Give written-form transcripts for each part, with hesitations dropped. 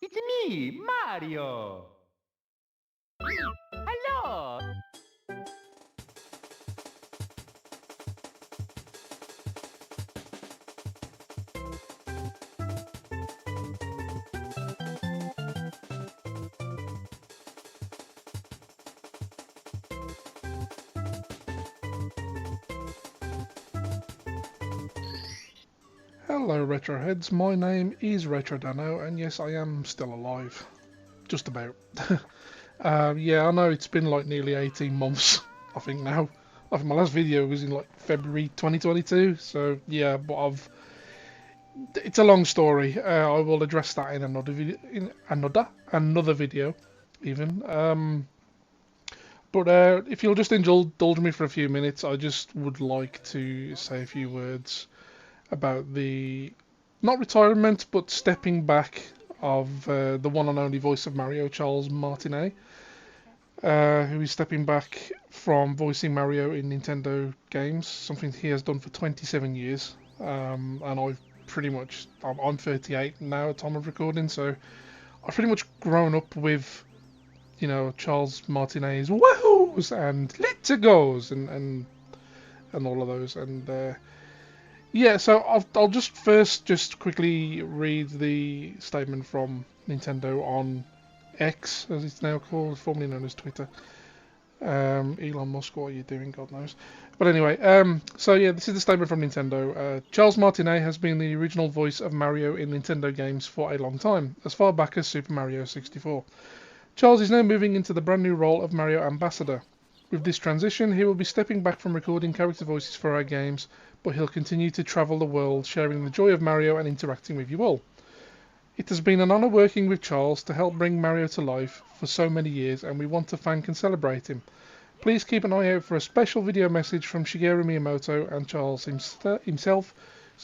It's me, Mario. Hello. Hello Retroheads, my name is Retrodano and yes I am still alive. Just about. Yeah, I know it's been like nearly 18 months, I think now. I think my last video was in like February 2022, so yeah, but it's a long story. I will address that in another video, in another video even. But if you'll just indulge me for a few minutes, I just would like to say a few words about the not retirement, but stepping back of the one and only voice of Mario, Charles Martinet, who is stepping back from voicing Mario in Nintendo games, something he has done for 27 years. And I've pretty much, I'm 38 now at time of recording, so I've pretty much grown up with, Charles Martinet's Wahoos and Let's Goes and all of those. And yeah, so I'll just first just quickly read the statement from Nintendo on X, as it's now called, formerly known as Twitter. Elon Musk, what are you doing? God knows. But anyway, so yeah, this is the statement from Nintendo. Charles Martinet has been the original voice of Mario in Nintendo games for a long time, as far back as Super Mario 64. Charles is now moving into the brand new role of Mario Ambassador. With this transition, he will be stepping back from recording character voices for our games, but he'll continue to travel the world, sharing the joy of Mario and interacting with you all. It has been an honour working with Charles to help bring Mario to life for so many years, and we want to thank and celebrate him. Please keep an eye out for a special video message from Shigeru Miyamoto and Charles himself,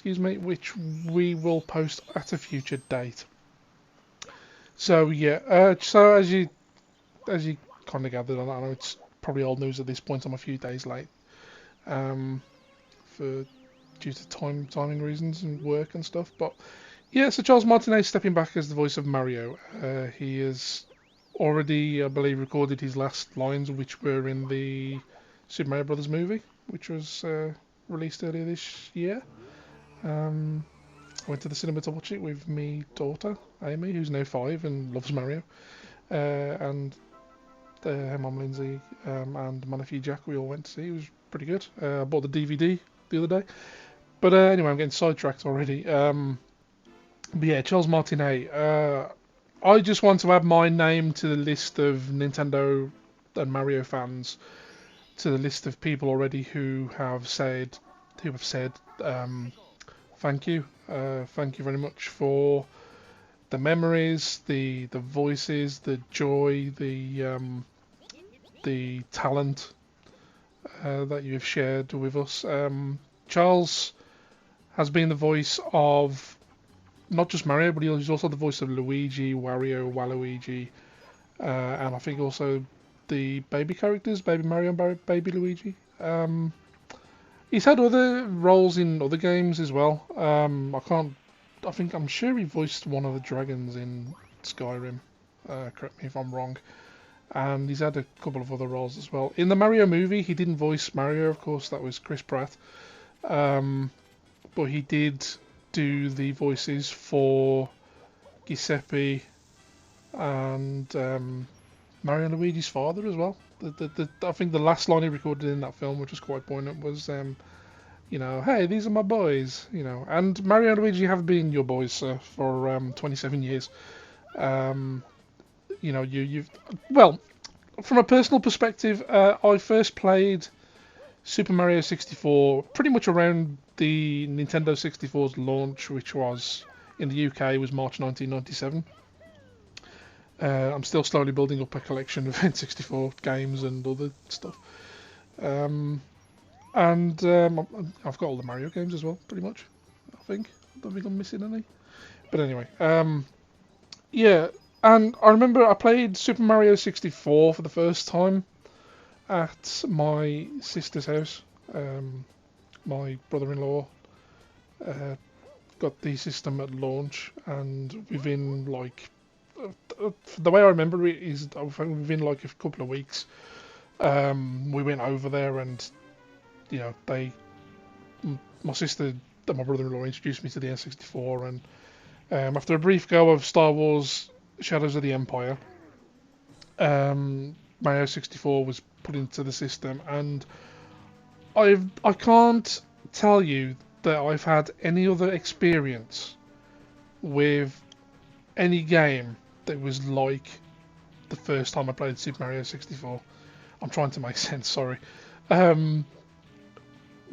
which we will post at a future date. So yeah, so as you kind of gathered, I know it's probably old news at this point. I'm a few days late, um, for due to timing reasons and work and stuff. But yeah, so Charles Martinet is stepping back as the voice of Mario. He has already, I believe, recorded his last lines, which were in the Super Mario Brothers movie, which was released earlier this year. Um, I went to the cinema to watch it with my daughter Amy, who's now 5 and loves Mario, and her mum Lindsay, and my nephew Jack. We all went to see. It was pretty good. I bought the DVD the other day. But anyway, I'm getting sidetracked already. But yeah, Charles Martinet. I just want to add my name to the list of Nintendo and Mario fans, to the list of people already who have said thank you. Thank you very much for the memories, the voices, the joy, the talent that you have shared with us. Charles has been the voice of not just Mario, but he's also the voice of Luigi, Wario, Waluigi, and I think also the baby characters, Baby Mario and Baby Luigi. He's had other roles in other games as well. I can't. I'm sure he voiced one of the dragons in Skyrim. Correct me if I'm wrong. And he's had a couple of other roles as well. In the Mario movie, he didn't voice Mario, of course. That was Chris Pratt. Um, but he did do the voices for Giuseppe and Mario and Luigi's father as well. I think the last line he recorded in that film, which was quite poignant, was hey, these are my boys, And Mario and Luigi have been your boys, sir, for 27 years. Um, you've well, from a personal perspective, I first played Super Mario 64 pretty much around the Nintendo 64's launch, which was in the UK was March 1997. I'm still slowly building up a collection of N64 games and other stuff. Um, and I've got all the Mario games as well, pretty much. I think. I don't think I'm missing any. But anyway, yeah. And I remember I played Super Mario 64 for the first time at my sister's house. My brother-in-law uh, got the system at launch, and within like the way I remember it is within like a couple of weeks, we went over there and my sister and my brother-in-law introduced me to the N64, and after a brief go of Star Wars Shadows of the Empire, Mario 64 was put into the system, and I can't tell you that I've had any other experience with any game that was like the first time I played Super Mario 64. I'm trying to make sense, sorry.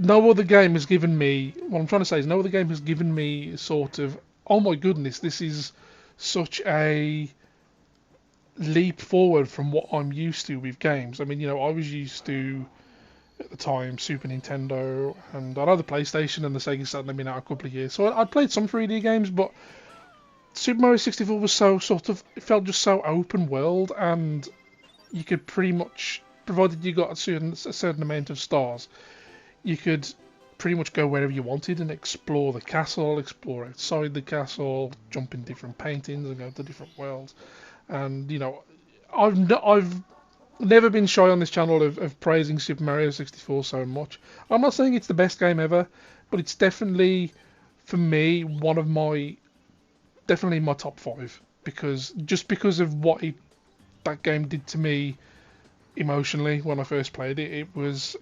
No other game has given me, what I'm trying to say is no other game has given me sort of, oh my goodness, this is such a leap forward from what I'm used to with games. I mean, I was used to, at the time, Super Nintendo, and I know the PlayStation and the Sega Saturn have been out a couple of years, so I'd played some 3D games, but Super Mario 64 was so it felt just so open world, and you could pretty much, provided you got a certain amount of stars, you could pretty much go wherever you wanted and explore the castle, explore outside the castle, jump in different paintings and go to different worlds. And I've never been shy on this channel of praising Super Mario 64 so much. I'm not saying it's the best game ever, but it's definitely, for me, definitely my top 5, because of what that game did to me emotionally when I first played it. It was,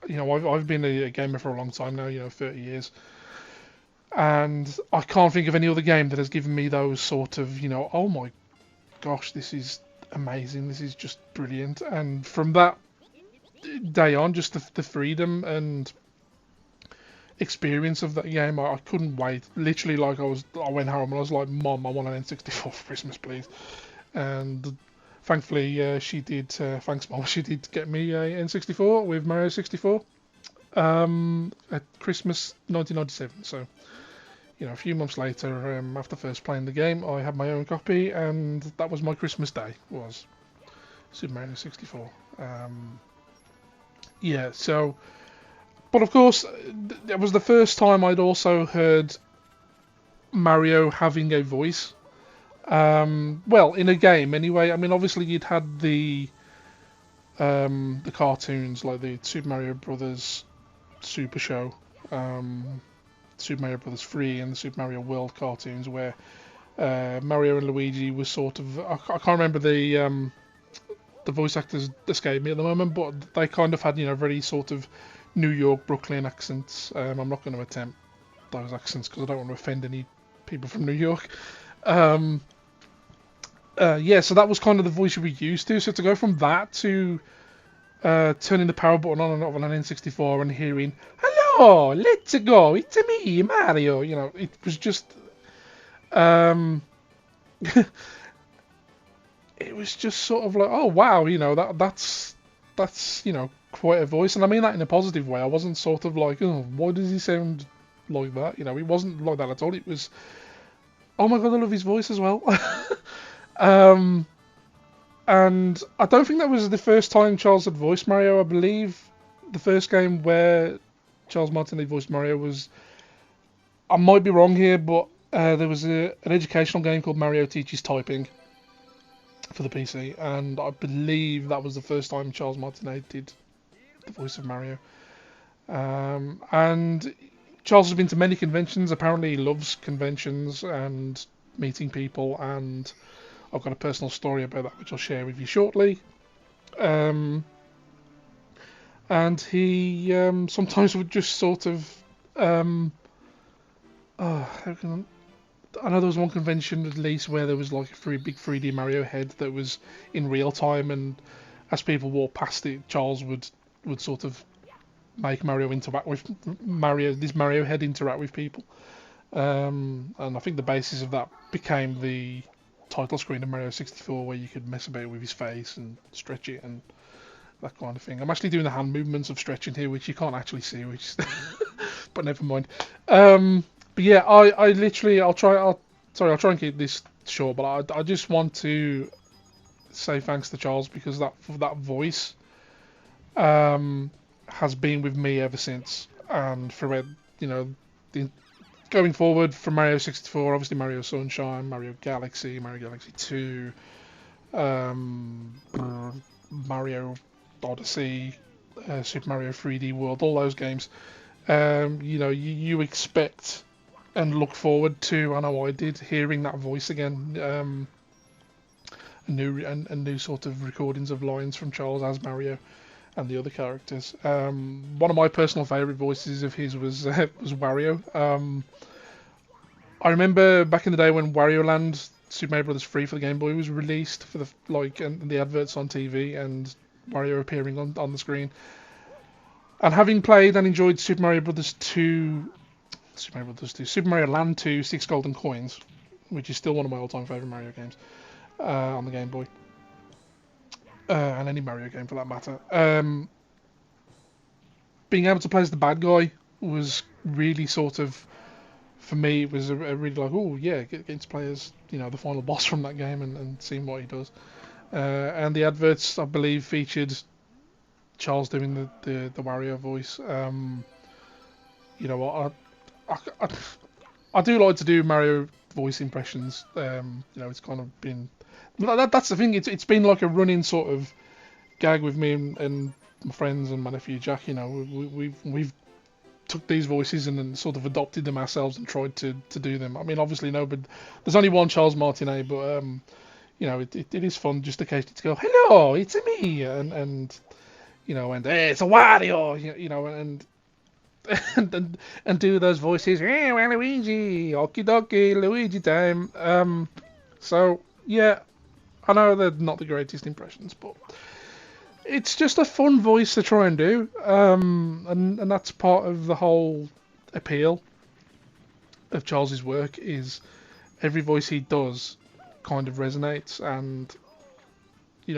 I've been a gamer for a long time now, 30 years, and I can't think of any other game that has given me those sort of, oh my gosh, this is amazing, this is just brilliant. And from that day on, just the freedom and experience of that game, I couldn't wait. Literally, like I went home and I was like, Mom, I want an N64 for Christmas, please. And thankfully, she did. Thanks, Mom. She did get me a N64 with Mario 64 at Christmas 1997. So, a few months later, after first playing the game, I had my own copy, and that was my Christmas day. Was Super Mario 64. Yeah. So. But of course, it was the first time I'd also heard Mario having a voice. Well, in a game anyway. I mean, obviously you'd had the cartoons like the Super Mario Brothers Super Show, Super Mario Brothers 3, and the Super Mario World cartoons, where Mario and Luigi was sort of, I can't remember the voice actors escape me at the moment, but they kind of had very sort of New York, Brooklyn accents. I'm not going to attempt those accents because I don't want to offend any people from New York. Yeah, so that was kind of the voice you were used to. So to go from that to turning the power button on and off on an N64 and hearing, "Hello, let's go, it's me, Mario," it was just, it was just sort of like, oh wow, that's quite a voice, and I mean that in a positive way. I wasn't sort of like, oh, why does he sound like that? It wasn't like that at all. It was, oh my god, I love his voice as well. And I don't think that was the first time Charles had voiced Mario. I believe the first game where Charles Martinet voiced Mario was, I might be wrong here, but there was an educational game called Mario Teaches Typing for the PC, and I believe that was the first time Charles Martinet did the voice of Mario. And Charles has been to many conventions. Apparently he loves conventions and meeting people, and I've got a personal story about that which I'll share with you shortly. And he sometimes would just sort of I know there was one convention at least where there was like a big 3D Mario head that was in real time, and as people walked past it, Charles would sort of make Mario interact with this Mario head interact with people. And I think the basis of that became the title screen of Mario 64, where you could mess about with his face and stretch it and that kind of thing. I'm actually doing the hand movements of stretching here, which you can't actually see, but never mind. But yeah, I'll try and keep this short, but I just want to say thanks to Charles, because that voice has been with me ever since, and throughout going forward from Mario 64, obviously Mario Sunshine, Mario Galaxy, Mario Galaxy 2, um, Mario Odyssey, Super Mario 3D World, all those games. You expect and look forward to. I know I did hearing that voice again. New sort of recordings of lines from Charles as Mario and the other characters. One of my personal favourite voices of his was was Wario. I remember back in the day when Wario Land Super Mario Bros. 3 for the Game Boy was released for and the adverts on TV and Wario appearing on the screen. And having played and enjoyed Super Mario Land 2, 6 Golden Coins, which is still one of my all-time favourite Mario games on the Game Boy, and any Mario game for that matter. Being able to play as the bad guy was really sort of, for me, it was a really like, oh yeah, getting to play as the final boss from that game and seeing what he does. And the adverts, I believe, featured Charles doing the Wario voice. I do like to do Mario voice impressions. It's kind of been that's the thing. It's been like a running sort of gag with me and my friends and my nephew Jack. We've took these voices and then sort of adopted them ourselves and tried to do them. I mean, obviously no, but there's only one Charles Martinet, but it is fun just occasionally to go, hello, it's me, and hey, it's a Wario, and do those voices. Hey, well, Luigi, okie dokie, Luigi time. So yeah, I know they're not the greatest impressions, but it's just a fun voice to try and do, and that's part of the whole appeal of Charles's work. Is every voice he does kind of resonates, and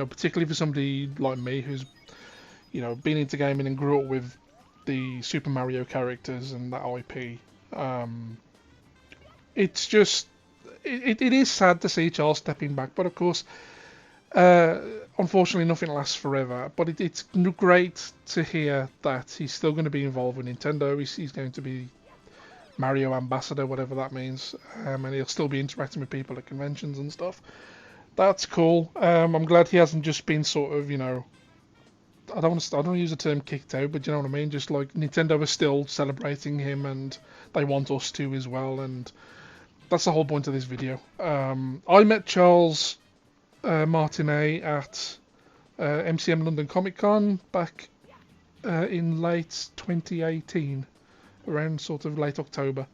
particularly for somebody like me who's been into gaming and grew up with the Super Mario characters and that IP. It's just it is sad to see Charles stepping back, but of course, unfortunately, nothing lasts forever. But it's great to hear that he's still going to be involved with Nintendo. He's going to be Mario ambassador, whatever that means, and he'll still be interacting with people at conventions and stuff. That's cool. I'm glad he hasn't just been sort of, I don't want to use the term kicked out, but you know what I mean. Just like Nintendo is still celebrating him, and they want us to as well, and that's the whole point of this video. I met Charles Martinet at MCM London Comic Con back in late 2018, around sort of late October,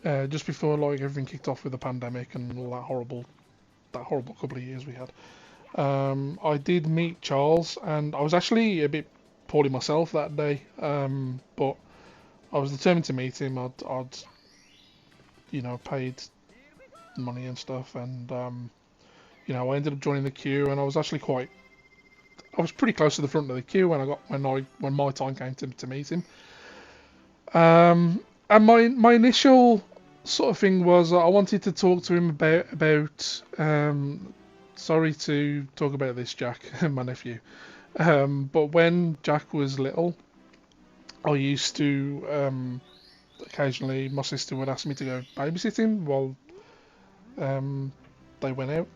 just before like everything kicked off with the pandemic and all that horrible couple of years we had. I did meet Charles, and I was actually a bit poorly myself that day, but I was determined to meet him. I'd paid money and stuff, and I ended up joining the queue, and I was pretty close to the front of the queue when my time came to meet him. And my initial sort of thing was I wanted to talk to him about sorry to talk about this, Jack, my nephew. But when Jack was little, I used to occasionally, my sister would ask me to go babysit him while they went out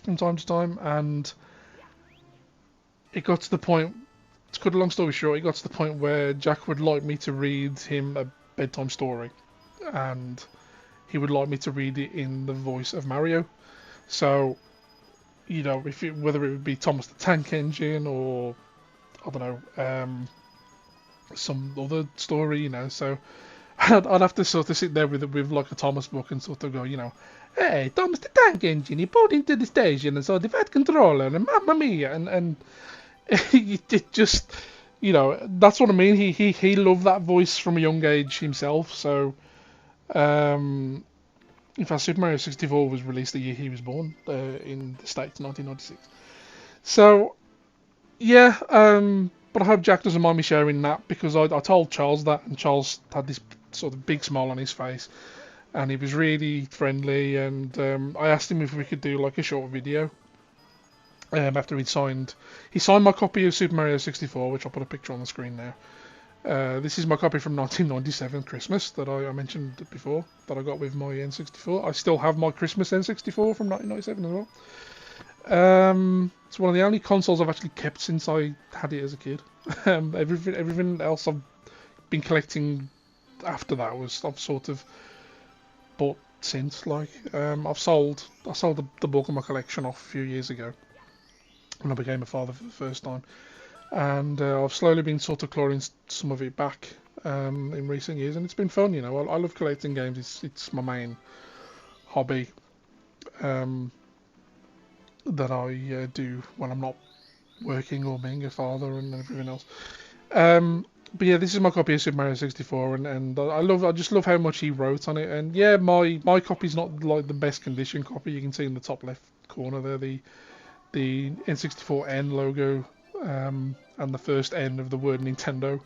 from time to time, and it got to the point, to cut a long story short, it got to the point where Jack would like me to read him a bedtime story, and he would like me to read it in the voice of Mario. So, whether it would be Thomas the Tank Engine or, I don't know, some other story, so I'd have to sort of sit there with like a Thomas book and sort of go, hey, Thomas the Tank Engine, he pulled into the station and saw the Fat Controller and Mamma Mia, and it just, that's what I mean. He loved that voice from a young age himself. So, in fact, Super Mario 64 was released the year he was born, in the States, 1996. So, yeah, but I hope Jack doesn't mind me sharing that, because I told Charles that, and Charles had this sort of big smile on his face, and he was really friendly, and I asked him if we could do like a short video. After he signed my copy of Super Mario 64, which I'll put a picture on the screen now. This is my copy from 1997 Christmas that I mentioned before that I got with my N64. I still have my Christmas N64 from 1997 as well. It's one of the only consoles I've actually kept since I had it as a kid. Everything else I've been collecting after that I've sort of bought since. Like I sold the bulk of my collection off a few years ago when I became a father for the first time, and I've slowly been sort of clawing some of it back in recent years, and it's been fun. You know, I love collecting games. It's my main hobby that I do when I'm not working or being a father and everything else. But yeah, this is my copy of Super Mario 64, and I just love how much he wrote on it. And yeah, my copy's not like the best condition copy. You can see in the top left corner there the N64N logo and the first N of the word Nintendo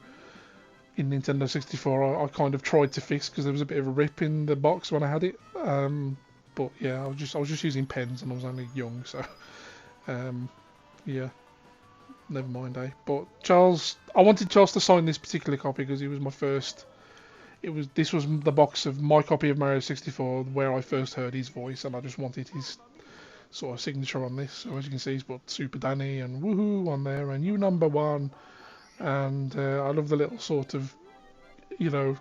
in Nintendo 64. I kind of tried to fix because there was a bit of a rip in the box when I had it. But yeah, I was just using pens and I was only young, so yeah. Never mind, eh? But I wanted Charles to sign this particular copy because he was my first. This was the box of my copy of Mario 64 where I first heard his voice, and I just wanted his sort of signature on this. So as you can see, he's put Super Danny and Woohoo on there, and you number one, and I love the little sort of, you know,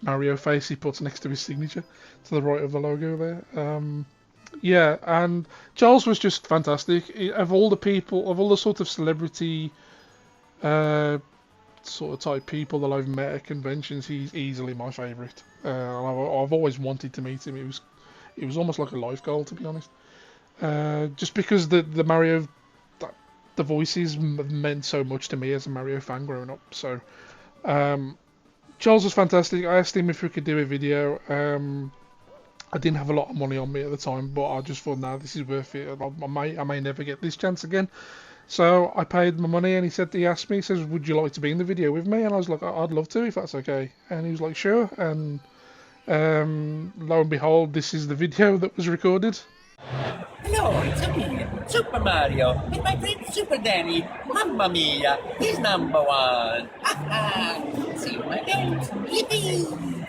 Mario face he puts next to his signature to the right of the logo there. Yeah, and Charles was just fantastic. Of all the sort of celebrity sort of type people that I've met at conventions, he's easily my favourite. I've always wanted to meet him. It was almost like a life goal, to be honest. Just because the Mario, the voices meant so much to me as a Mario fan growing up. So Charles was fantastic. I asked him if we could do a video. I didn't have a lot of money on me at the time, but I just thought, nah, this is worth it. I may never get this chance again. So I paid my money, and he asked me, he says, would you like to be in the video with me? And I was like, I'd love to, if that's okay. And he was like, sure. And lo and behold, this is the video that was recorded. Hello, it's me, Super Mario, with my friend Super Danny. Mamma mia, he's number one. Ha ha! See you, my friends. Yippee!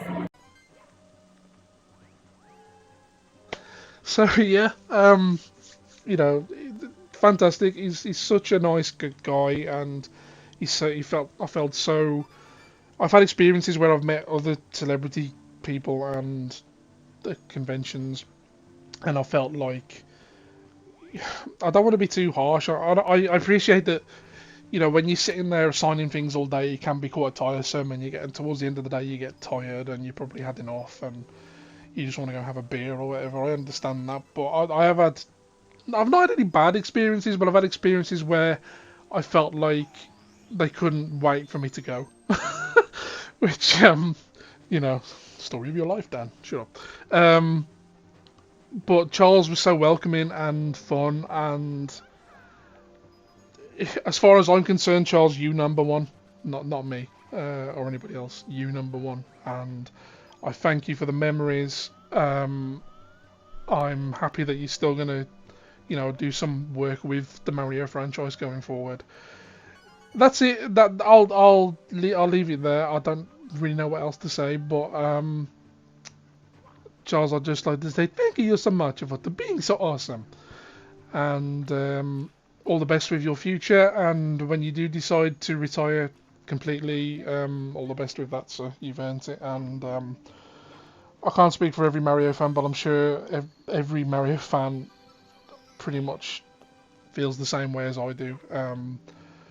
So yeah, you know, fantastic. He's such a nice good guy, and I felt so. I've had experiences where I've met other celebrity people and at conventions, and I felt like I don't want to be too harsh. I appreciate that, you know, when you're sitting there signing things all day, it can be quite tiresome, and towards the end of the day you get tired and you probably had enough and you just want to go have a beer or whatever. I understand that, but I've not had any bad experiences, but I've had experiences where I felt like they couldn't wait for me to go. Which, you know, story of your life, Dan. Shut up. But Charles was so welcoming and fun, and as far as I'm concerned, Charles, you number one, not me or anybody else. You number one, and I thank you for the memories. I'm happy that you're still gonna, you know, do some work with the Mario franchise going forward. That's it. I'll leave it there. I don't really know what else to say, but Charles, I'd just like to say thank you so much for being so awesome, and all the best with your future. And when you do decide to retire completely, all the best with that, sir. You've earned it. And I can't speak for every Mario fan, but I'm sure every Mario fan pretty much feels the same way as I do.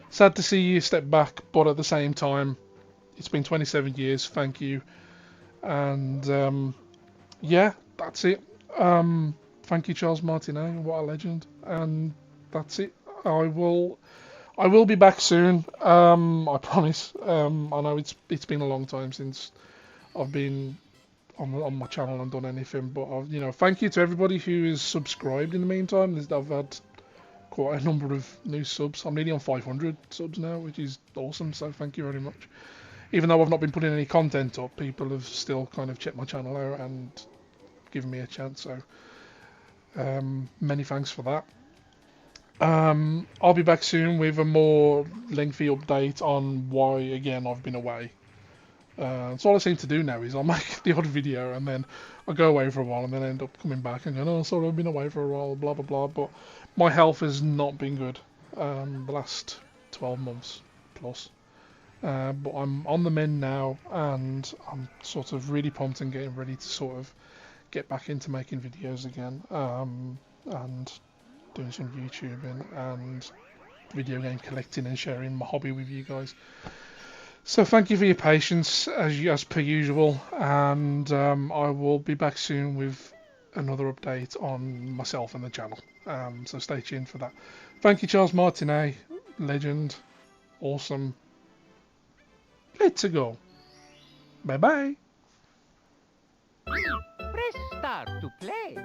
Sad to see you step back, but at the same time, it's been 27 years. Thank you. And yeah, that's it. Thank you, Charles Martinet. What a legend. And that's it. I will be back soon. I promise. I know it's been a long time since I've been on my channel and done anything, but you know, thank you to everybody who is subscribed in the meantime. I've had quite a number of new subs. I'm nearly on 500 subs now, which is awesome. So thank you very much. Even though I've not been putting any content up, people have still kind of checked my channel out and given me a chance. So many thanks for that. I'll be back soon with a more lengthy update on why, again, I've been away. So all I seem to do now is I'll make the odd video and then I'll go away for a while and then end up coming back and going, oh, sorry, I've been away for a while, blah, blah, blah. But my health has not been good the last 12 months plus. But I'm on the mend now and I'm sort of really pumped and getting ready to sort of get back into making videos again and doing some YouTubing and video game collecting and sharing my hobby with you guys. So thank you for your patience as per usual, and I will be back soon with another update on myself and the channel. So stay tuned for that. Thank you, Charles Martinet, legend, awesome. Let's go. Bye bye. Press start to play.